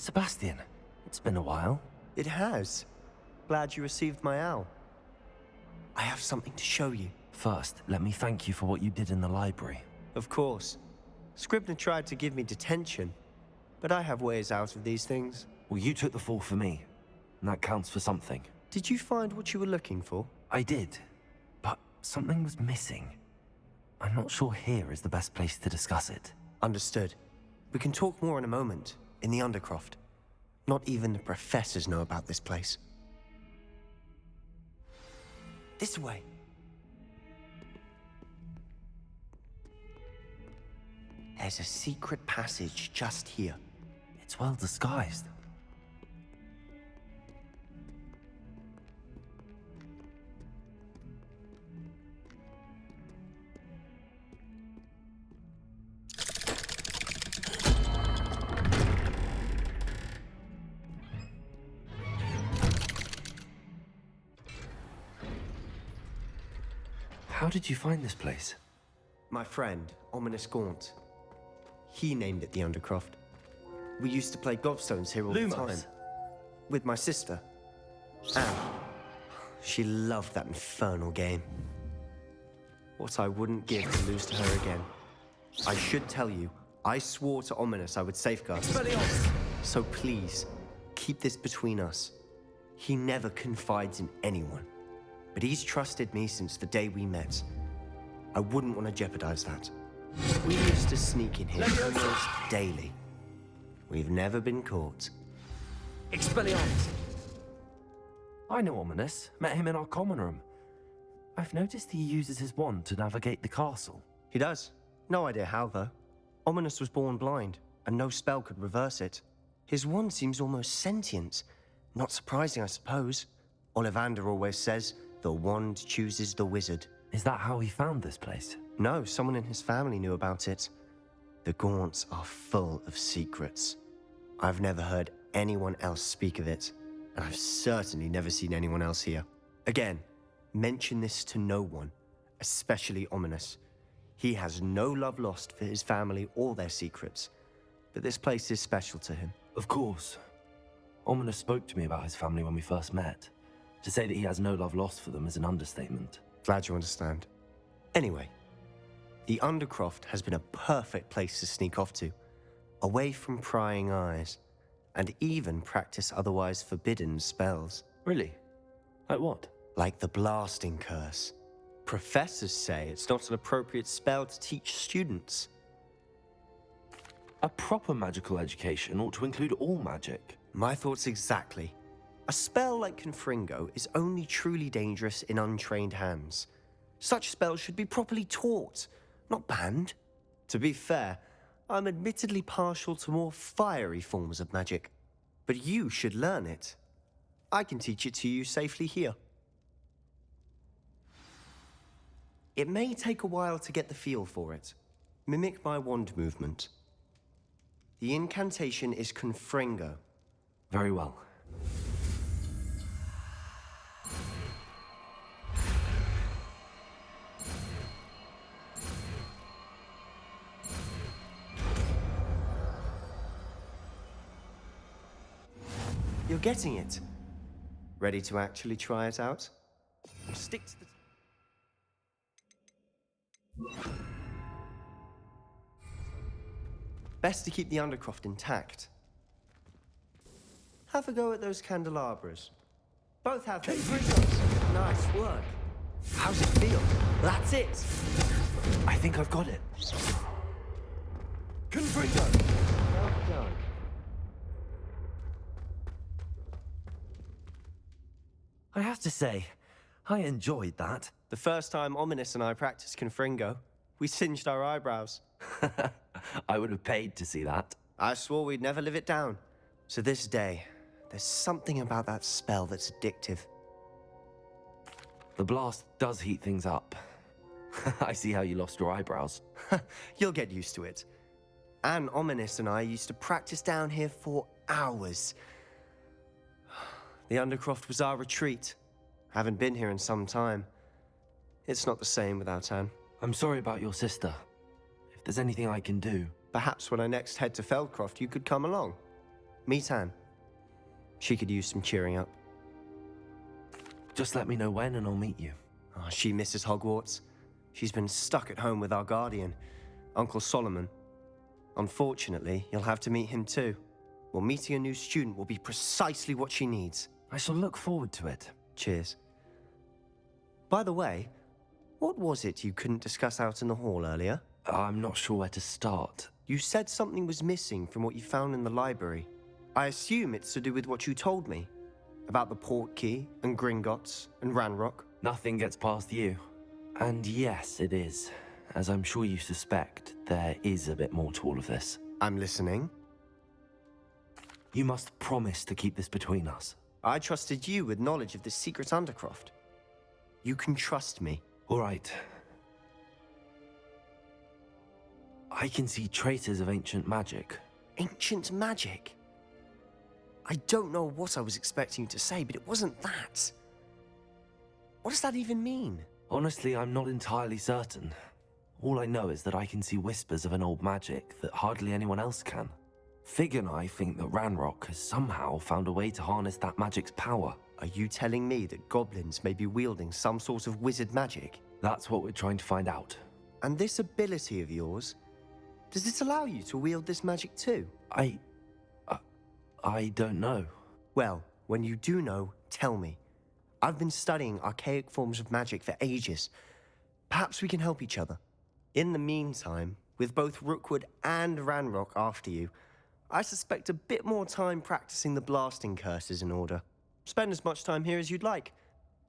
Sebastian, it's been a while. It has. Glad you received my owl. I have something to show you. First, let me thank you for what you did in the library. Of course. Scribner tried to give me detention, but I have ways out of these things. Well, you took the fall for me, and that counts for something. Did you find what you were looking for? I did, but something was missing. I'm not sure here is the best place to discuss it. Understood. We can talk more in a moment, in the Undercroft. Not even the professors know about this place. This way. There's a secret passage just here. It's well disguised. How did you find this place? My friend, Ominis Gaunt. He named it the Undercroft. We used to play gobstones here all the time. With my sister, Anne. She loved that infernal game. What I wouldn't give to lose to her again. I should tell you, I swore to Ominis I would safeguard us. So please, keep this between us. He never confides in anyone. But he's trusted me since the day we met. I wouldn't want to jeopardize that. We used to sneak in here almost daily. We've never been caught. Expelliarmus! I know Ominis. Met him in our common room. I've noticed he uses his wand to navigate the castle. He does. No idea how, though. Ominis was born blind, and no spell could reverse it. His wand seems almost sentient. Not surprising, I suppose. Ollivander always says, the wand chooses the wizard. Is that how he found this place? No, someone in his family knew about it. The Gaunts are full of secrets. I've never heard anyone else speak of it, and I've certainly never seen anyone else here. Again, mention this to no one, especially Ominis. He has no love lost for his family or their secrets, but this place is special to him. Of course. Ominis spoke to me about his family when we first met. To say that he has no love lost for them is an understatement. Glad you understand. Anyway, the Undercroft has been a perfect place to sneak off to, away from prying eyes, and even practice otherwise forbidden spells. Really? Like what? Like the blasting curse. Professors say it's not an appropriate spell to teach students. A proper magical education ought to include all magic. My thoughts exactly. A spell like Confringo is only truly dangerous in untrained hands. Such spells should be properly taught, not banned. To be fair, I'm admittedly partial to more fiery forms of magic, but you should learn it. I can teach it to you safely here. It may take a while to get the feel for it. Mimic my wand movement. The incantation is Confringo. Very well. You're getting it. Ready to actually try it out? Stick to the... Best to keep the Undercroft intact. Have a go at those candelabras. Both have their uses. Nice work. How's it feel? That's it. I think I've got it. Confringo. Well done. I have to say, I enjoyed that. The first time Ominis and I practiced Confringo, we singed our eyebrows. I would have paid to see that. I swore we'd never live it down. To this day, there's something about that spell that's addictive. The blast does heat things up. I see how you lost your eyebrows. You'll get used to it. Anne, Ominis and I used to practice down here for hours. The Undercroft was our retreat. Haven't been here in some time. It's not the same without Anne. I'm sorry about your sister. If there's anything I can do... Perhaps when I next head to Feldcroft, you could come along. Meet Anne. She could use some cheering up. Just let me know when and I'll meet you. Oh, she misses Hogwarts. She's been stuck at home with our guardian, Uncle Solomon. Unfortunately, you'll have to meet him too. Well, meeting a new student will be precisely what she needs. I shall look forward to it. Cheers. By the way, what was it you couldn't discuss out in the hall earlier? I'm not sure where to start. You said something was missing from what you found in the library. I assume it's to do with what you told me. About the Portkey, and Gringotts, and Ranrock. Nothing gets past you. And yes, it is. As I'm sure you suspect, there is a bit more to all of this. I'm listening. You must promise to keep this between us. I trusted you with knowledge of the secret Undercroft. You can trust me. All right. I can see traces of ancient magic. Ancient magic? I don't know what I was expecting you to say, but it wasn't that. What does that even mean? Honestly, I'm not entirely certain. All I know is that I can see whispers of an old magic that hardly anyone else can. Fig and I think that Ranrock has somehow found a way to harness that magic's power. Are you telling me that goblins may be wielding some sort of wizard magic? That's what we're trying to find out. And this ability of yours, does it allow you to wield this magic too? I don't know. Well, when you do know, tell me. I've been studying archaic forms of magic for ages. Perhaps we can help each other. In the meantime, with both Rookwood and Ranrock after you, I suspect a bit more time practicing the blasting curse is in order. Spend as much time here as you'd like.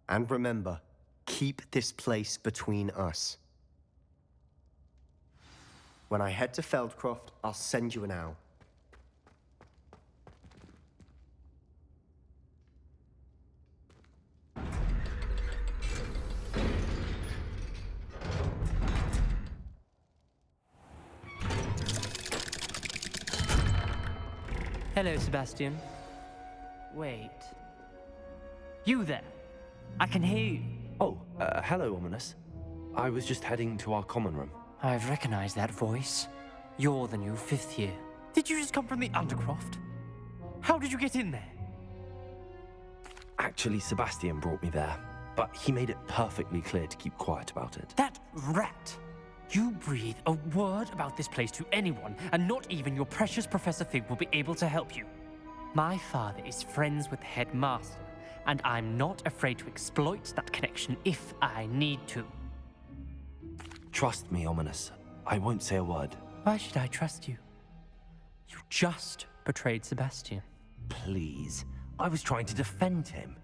And remember, keep this place between us. When I head to Feldcroft, I'll send you an owl. Hello, Sebastian. Wait. You there? I can hear you. Oh, hello, Ominis. I was just heading to our common room. I've recognized that voice. You're the new 5th year. Did you just come from the Undercroft? How did you get in there? Actually, Sebastian brought me there, but he made it perfectly clear to keep quiet about it. That rat! You breathe a word about this place to anyone, and not even your precious Professor Fig will be able to help you. My father is friends with the headmaster, and I'm not afraid to exploit that connection if I need to. Trust me, Ominis. I won't say a word. Why should I trust you? You just betrayed Sebastian. Please. I was trying to defend him.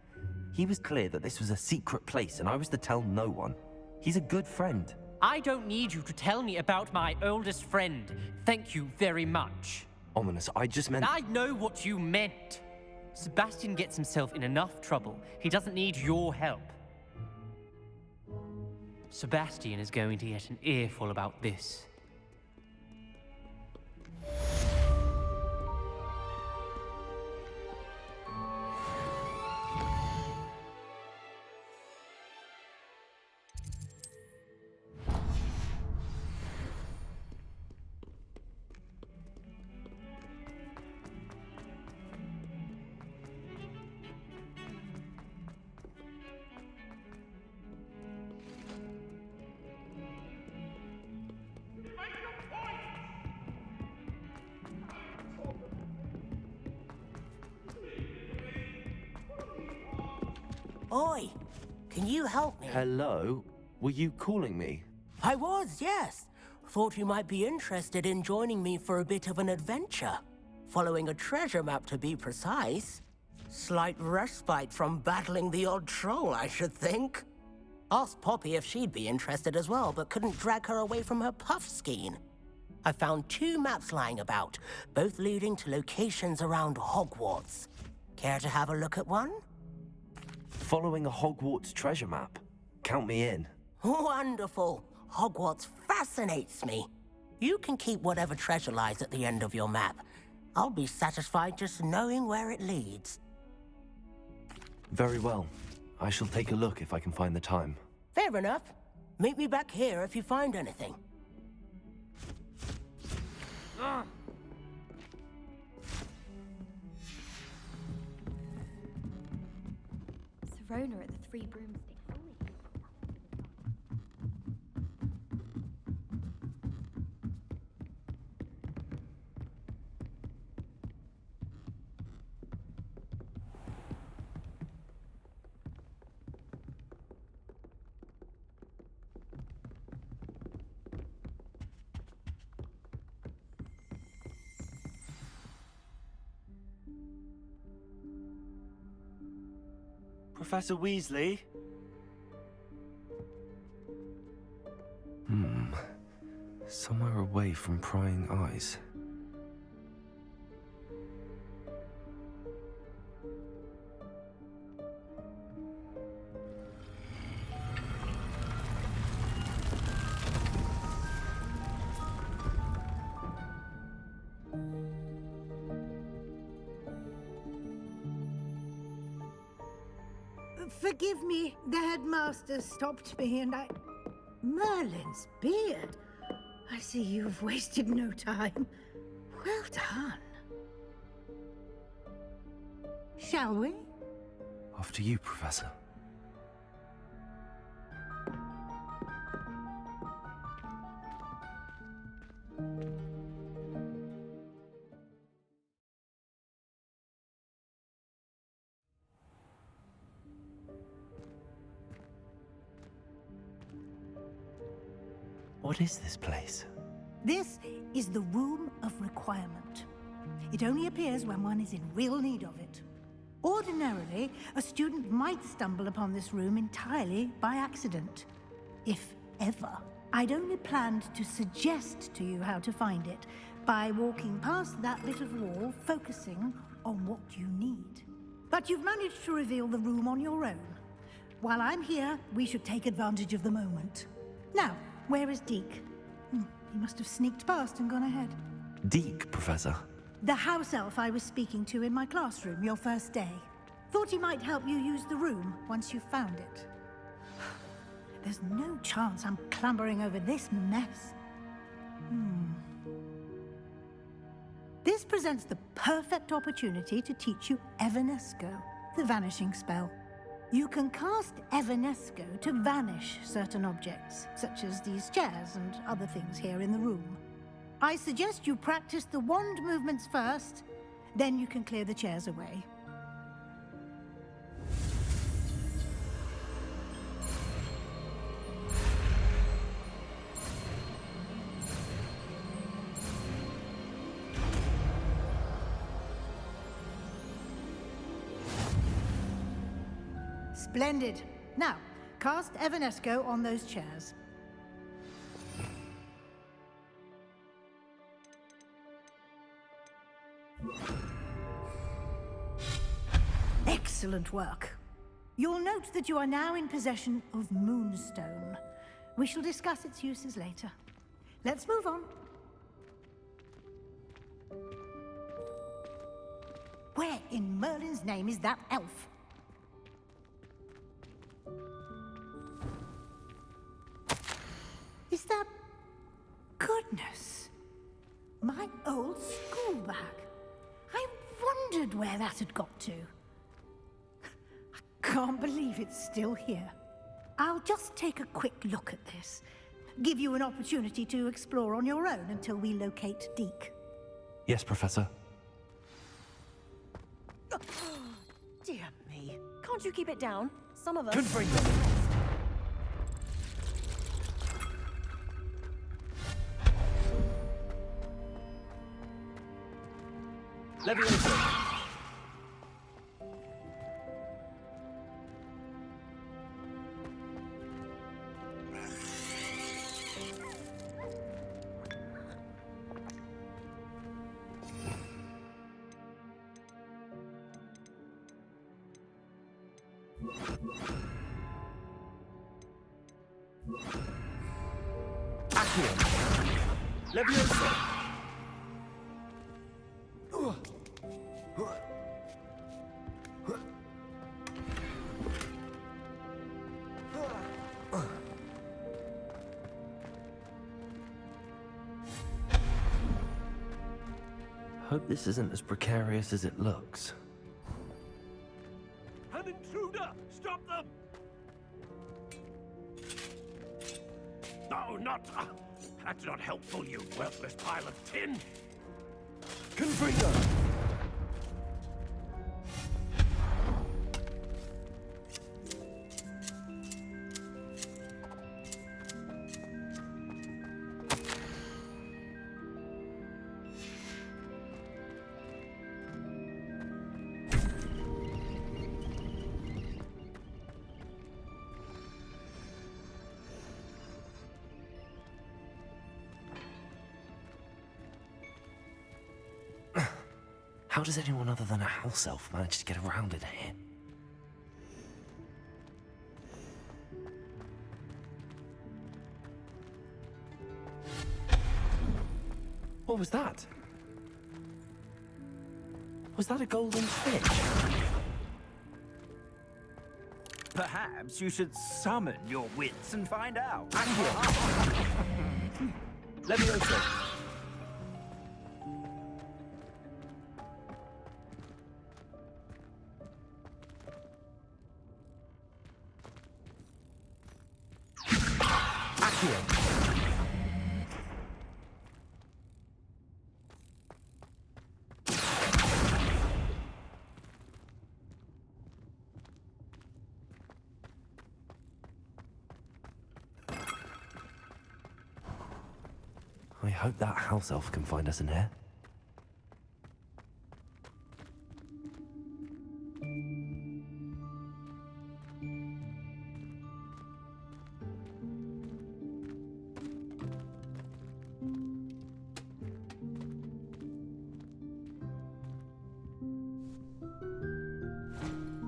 He was clear that this was a secret place, and I was to tell no one. He's a good friend. I don't need you to tell me about my oldest friend. Thank you very much. Ominis, I just meant... I know what you meant. Sebastian gets himself in enough trouble. He doesn't need your help. Sebastian is going to get an earful about this. Oi, can you help me? Hello? Were you calling me? I was, yes. Thought you might be interested in joining me for a bit of an adventure. Following a treasure map, to be precise. Slight respite from battling the odd troll, I should think. Asked Poppy if she'd be interested as well, but couldn't drag her away from her puff skein. I found 2 maps lying about, both leading to locations around Hogwarts. Care to have a look at one? Following a Hogwarts treasure map. Count me in. Wonderful. Hogwarts fascinates me. You can keep whatever treasure lies at the end of your map. I'll be satisfied just knowing where it leads. Very well. I shall take a look if I can find the time. Fair enough. Meet me back here if you find anything. owner at the Three Broomsticks. Professor Weasley? Somewhere away from prying eyes. Forgive me, the headmaster stopped me and I... Merlin's beard. I see you've wasted no time. Well done. Shall we? After you, Professor. What is this place? This is the Room of Requirement. It only appears when one is in real need of it. Ordinarily, a student might stumble upon this room entirely by accident. If ever. I'd only planned to suggest to you how to find it by walking past that bit of wall, focusing on what you need. But you've managed to reveal the room on your own. While I'm here, we should take advantage of the moment. Now, where is Deke? He must have sneaked past and gone ahead. Deke, Professor. The house elf I was speaking to in my classroom your first day. Thought he might help you use the room once you found it. There's no chance I'm clambering over this mess. This presents the perfect opportunity to teach you Evanesco, the vanishing spell. You can cast Evanesco to vanish certain objects, such as these chairs and other things here in the room. I suggest you practice the wand movements first, then you can clear the chairs away. Splendid. Now, cast Evanesco on those chairs. Excellent work. You'll note that you are now in possession of Moonstone. We shall discuss its uses later. Let's move on. Where in Merlin's name is that elf? Is that... Goodness. My old school bag. I wondered where that had got to. I can't believe it's still here. I'll just take a quick look at this. Give you an opportunity to explore on your own until we locate Deke. Yes, Professor. Dear me. Can't you keep it down? Some of us... Couldn't bring them. Leviosa! Accio! Leviosa! Hope this isn't as precarious as it looks. Hammond intruder! Stop them! No, not... that's not helpful, you worthless pile of tin! Confringo! How does anyone other than a house elf manage to get around in here? What was that? Was that a golden fish? Perhaps you should summon your wits and find out. Levioso! I hope that house elf can find us in here.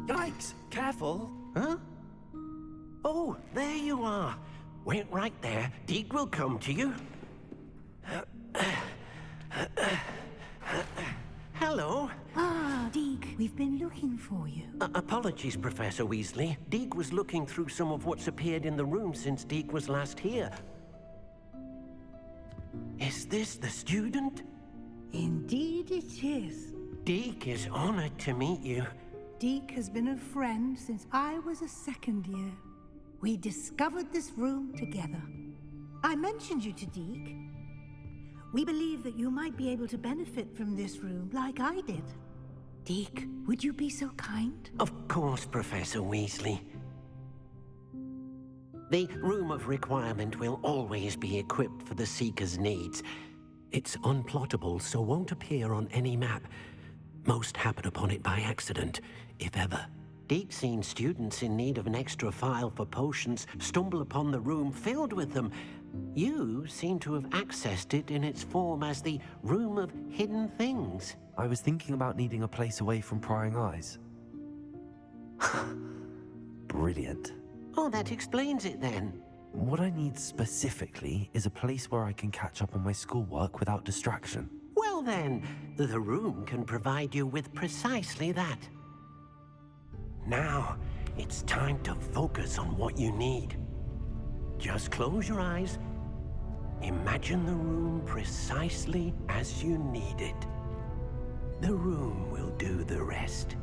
Yikes! Careful! Huh? Oh, there you are. Wait right there. Deke will come to you. Hello. Ah, Deke, we've been looking for you. Apologies, Professor Weasley. Deke was looking through some of what's appeared in the room since Deke was last here. Is this the student? Indeed it is. Deke is honored to meet you. Deke has been a friend since I was a second year. We discovered this room together. I mentioned you to Deke. We believe that you might be able to benefit from this room like I did. Deke, would you be so kind? Of course, Professor Weasley. The Room of Requirement will always be equipped for the Seeker's needs. It's unplottable, so won't appear on any map. Most happen upon it by accident, if ever. Deke's seen students in need of an extra file for potions stumble upon the room filled with them. You seem to have accessed it in its form as the Room of Hidden Things. I was thinking about needing a place away from prying eyes. Brilliant. Oh, that explains it then. What I need specifically is a place where I can catch up on my schoolwork without distraction. Well then, the room can provide you with precisely that. Now, it's time to focus on what you need. Just close your eyes. Imagine the room precisely as you need it. The room will do the rest.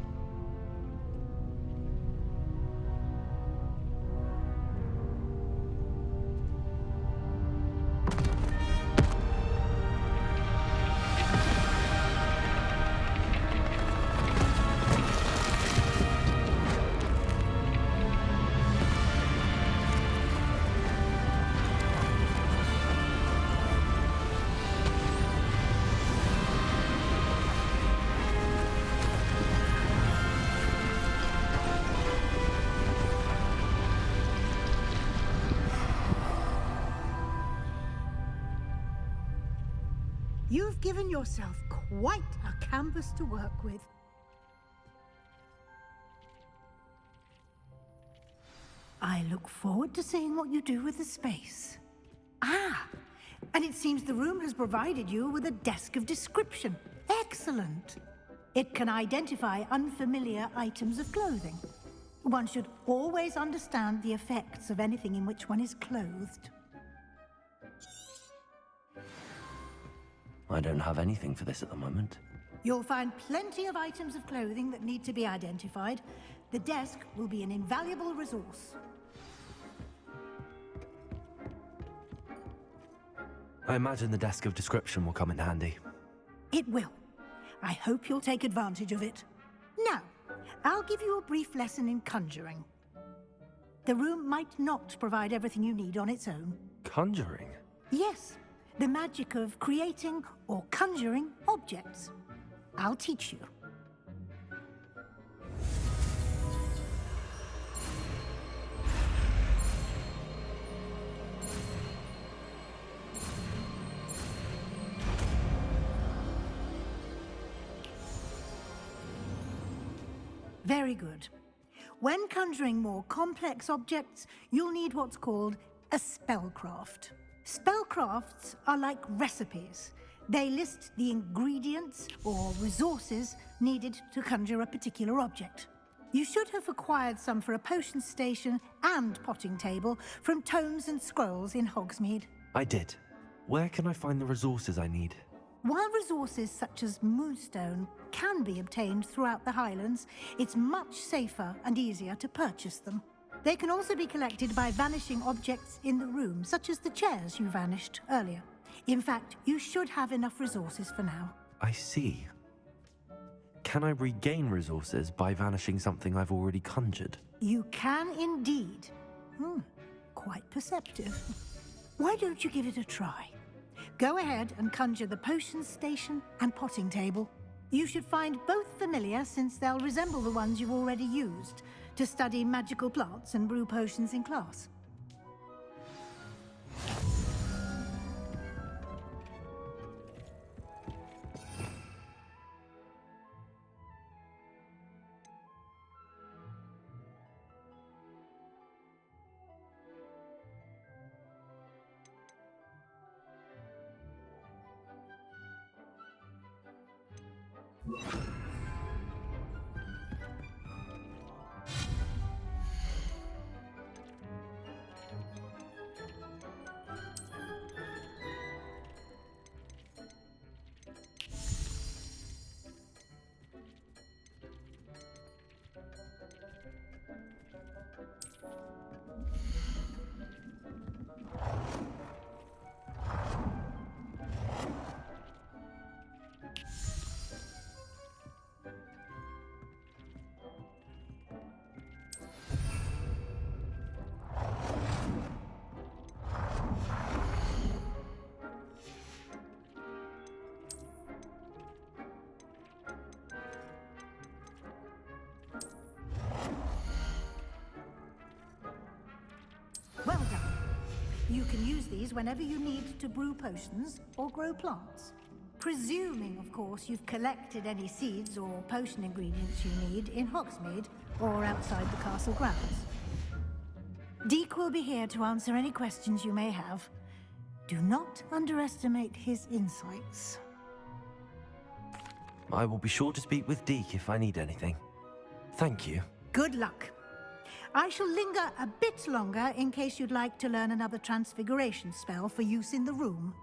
You've given yourself quite a canvas to work with. I look forward to seeing what you do with the space. Ah, and it seems the room has provided you with a desk of description. Excellent. It can identify unfamiliar items of clothing. One should always understand the effects of anything in which one is clothed. I don't have anything for this at the moment. You'll find plenty of items of clothing that need to be identified, The desk will be an invaluable resource. I imagine the desk of description will come in handy. It will. I hope you'll take advantage of it. Now, I'll give you a brief lesson in conjuring. The room might not provide everything you need on its own. Conjuring? Yes, the magic of creating or conjuring objects. I'll teach you. Very good. When conjuring more complex objects, you'll need what's called a spellcraft. Spellcrafts are like recipes. They list the ingredients or resources needed to conjure a particular object. You should have acquired some for a potion station and potting table from tomes and scrolls in Hogsmeade. I did. Where can I find the resources I need? While resources such as moonstone can be obtained throughout the Highlands, it's much safer and easier to purchase them. They can also be collected by vanishing objects in the room, such as the chairs you vanished earlier. In fact, you should have enough resources for now. I see. Can I regain resources by vanishing something I've already conjured? You can indeed. Quite perceptive. Why don't you give it a try? Go ahead and conjure the potion station and potting table. You should find both familiar, since they'll resemble the ones you've already used to study magical plants and brew potions in class. Well done. You can use these whenever you need to brew potions or grow plants. Presuming, of course, you've collected any seeds or potion ingredients you need in Hogsmeade or outside the castle grounds. Deek will be here to answer any questions you may have. Do not underestimate his insights. I will be sure to speak with Deke if I need anything. Thank you. Good luck. I shall linger a bit longer in case you'd like to learn another transfiguration spell for use in the room.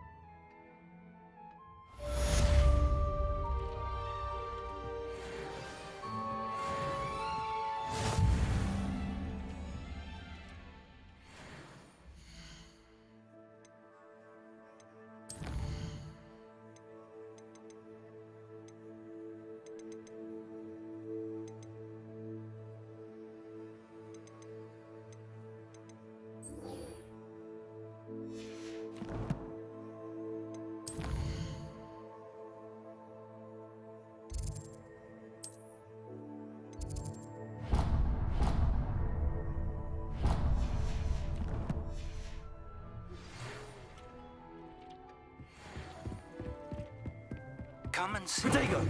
Come and see. Protego!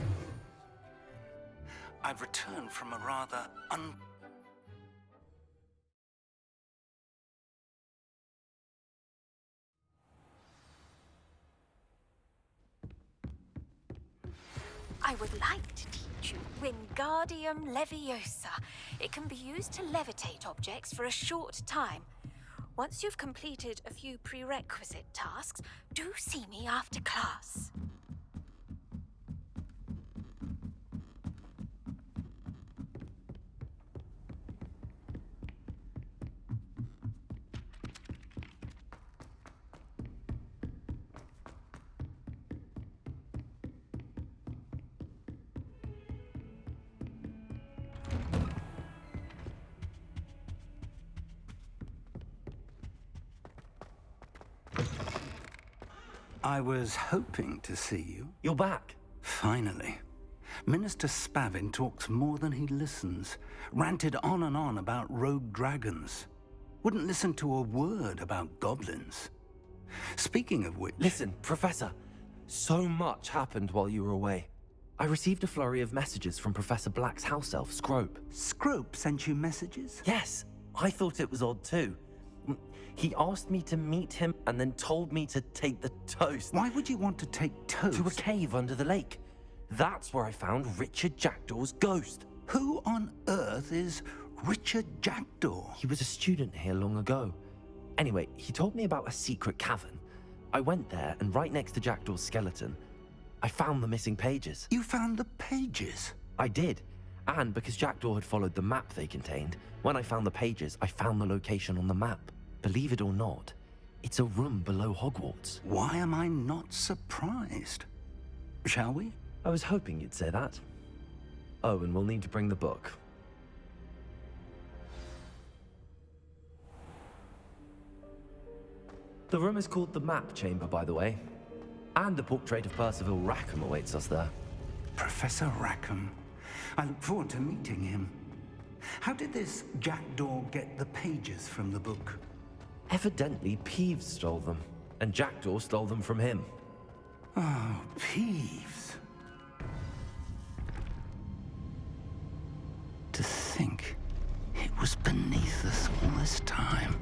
I've returned from a rather I would like to teach you Wingardium Leviosa. It can be used to levitate objects for a short time. Once you've completed a few prerequisite tasks, do see me after class. I was hoping to see you. You're back. Finally. Minister Spavin talks more than he listens. Ranted on and on about rogue dragons. Wouldn't listen to a word about goblins. Speaking of which... Listen, Professor. So much happened while you were away. I received a flurry of messages from Professor Black's house elf, Scrope. Scrope sent you messages? Yes. I thought it was odd too. He asked me to meet him and then told me to take the toast. Why would you want to take toast? To a cave under the lake. That's where I found Richard Jackdaw's ghost. Who on earth is Richard Jackdaw? He was a student here long ago. Anyway, he told me about a secret cavern. I went there, and right next to Jackdaw's skeleton, I found the missing pages. You found the pages? I did. And because Jackdaw had followed the map they contained, when I found the pages, I found the location on the map. Believe it or not, it's a room below Hogwarts. Why am I not surprised? Shall we? I was hoping you'd say that. Oh, and we'll need to bring the book. The room is called the Map Chamber, by the way. And the portrait of Percival Rackham awaits us there. Professor Rackham. I look forward to meeting him. How did this Jackdaw get the pages from the book? Evidently, Peeves stole them, and Jackdaw stole them from him. Oh, Peeves. To think it was beneath us all this time.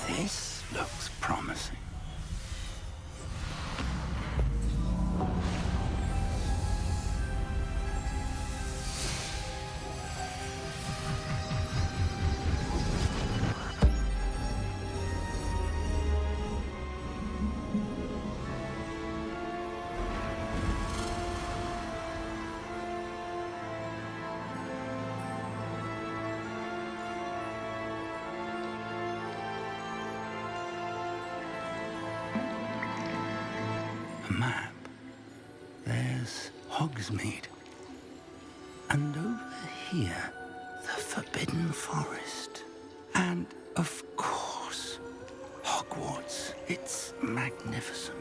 This looks promising. Map. There's Hogsmeade. And over here, the Forbidden Forest. And, of course, Hogwarts. It's magnificent.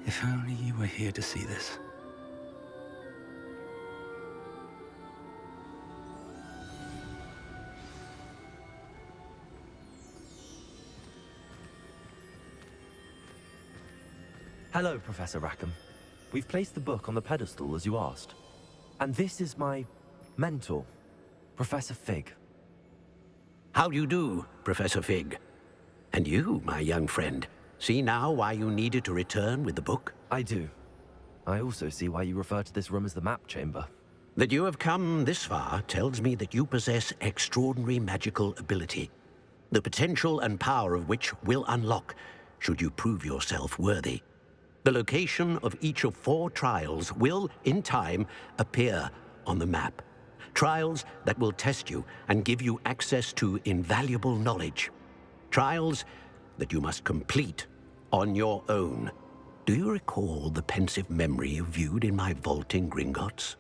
If only you were here to see this. Hello, Professor Rackham. We've placed the book on the pedestal as you asked. And this is my mentor, Professor Fig. How do you do, Professor Fig? And you, my young friend, see now why you needed to return with the book? I do. I also see why you refer to this room as the Map Chamber. That you have come this far tells me that you possess extraordinary magical ability, the potential and power of which will unlock should you prove yourself worthy. The location of each of 4 trials will, in time, appear on the map. Trials that will test you and give you access to invaluable knowledge. Trials that you must complete on your own. Do you recall the pensive memory you viewed in my vault in Gringotts?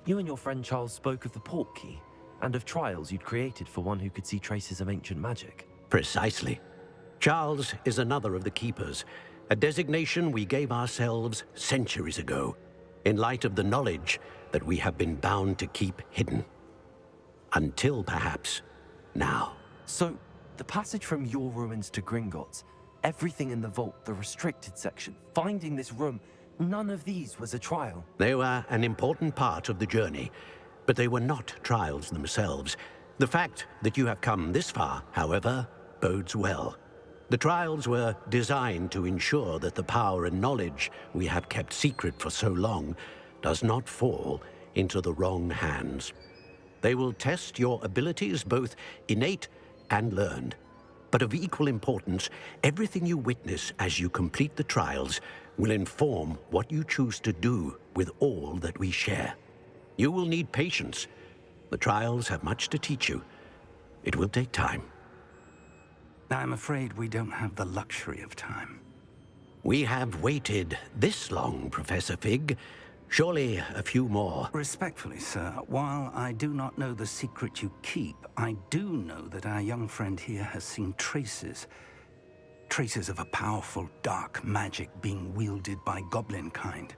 You and your friend Charles spoke of the Portkey, and of trials you'd created for one who could see traces of ancient magic. Precisely. Charles is another of the Keepers, a designation we gave ourselves centuries ago, in light of the knowledge that we have been bound to keep hidden. Until, perhaps, now. So, the passage from your ruins to Gringotts, everything in the vault, the restricted section, finding this room, none of these was a trial. They were an important part of the journey, but they were not trials themselves. The fact that you have come this far, however, bodes well. The trials were designed to ensure that the power and knowledge we have kept secret for so long does not fall into the wrong hands. They will test your abilities, both innate and learned. But of equal importance, everything you witness as you complete the trials will inform what you choose to do with all that we share. You will need patience. The trials have much to teach you. It will take time. I'm afraid we don't have the luxury of time. We have waited this long, Professor Fig. Surely a few more. Respectfully, sir, while I do not know the secret you keep, I do know that our young friend here has seen traces of a powerful dark magic being wielded by goblin kind.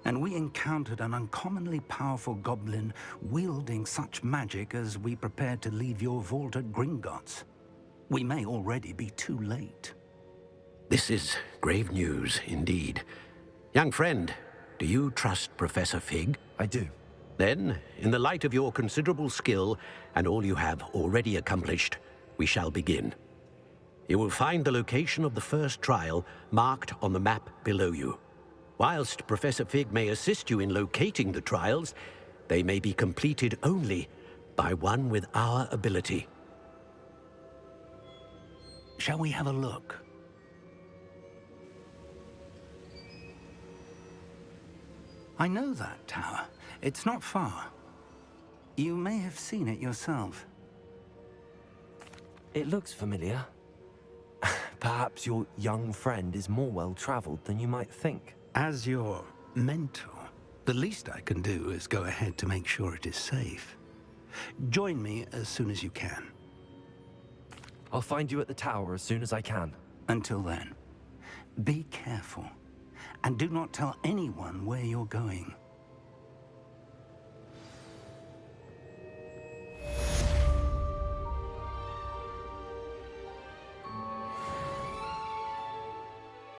And we encountered an uncommonly powerful goblin wielding such magic as we prepared to leave your vault at Gringotts. We may already be too late. This is grave news indeed. Young friend, do you trust Professor Fig? I do. Then, in the light of your considerable skill and all you have already accomplished, we shall begin. You will find the location of the first trial marked on the map below you. Whilst Professor Fig may assist you in locating the trials, they may be completed only by one with our ability. Shall we have a look? I know that tower. It's not far. You may have seen it yourself. It looks familiar. Perhaps your young friend is more well-traveled than you might think. As your mentor, the least I can do is go ahead to make sure it is safe. Join me as soon as you can. I'll find you at the tower as soon as I can. Until then, be careful, and do not tell anyone where you're going.